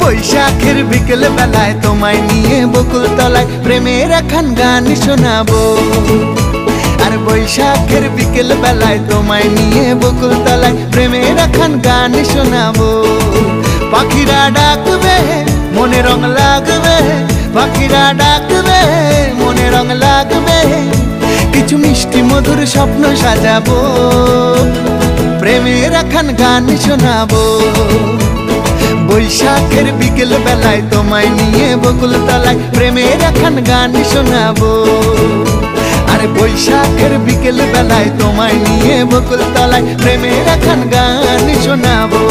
বৈশাখের বিকেল বেলায় তোমায় নিয়ে বকুল তলায় প্রেমের একখান গান শোনাবো। আর বৈশাখের বিকেল বেলায় তোমায় নিয়ে বকুল তলায় প্রেমের একখান গান শোনাবো। পাখিরা ডাকবে মনে রং লাগবে, পাখিরা ডাকবে মনে রং লাগবে, কিছু মিষ্টি মধুর স্বপ্ন সাজাবো, প্রেমের একখান গান শোনাবো। বৈশাখের বিকেল বেলায় তোমায় নিয়ে বকুল তলায় প্রেমের একখান গান শোনাবো। আরে বৈশাখের বিকেল বেলায় তোমায় নিয়ে বকুল তলায় প্রেমের একখান গান শোনাবো।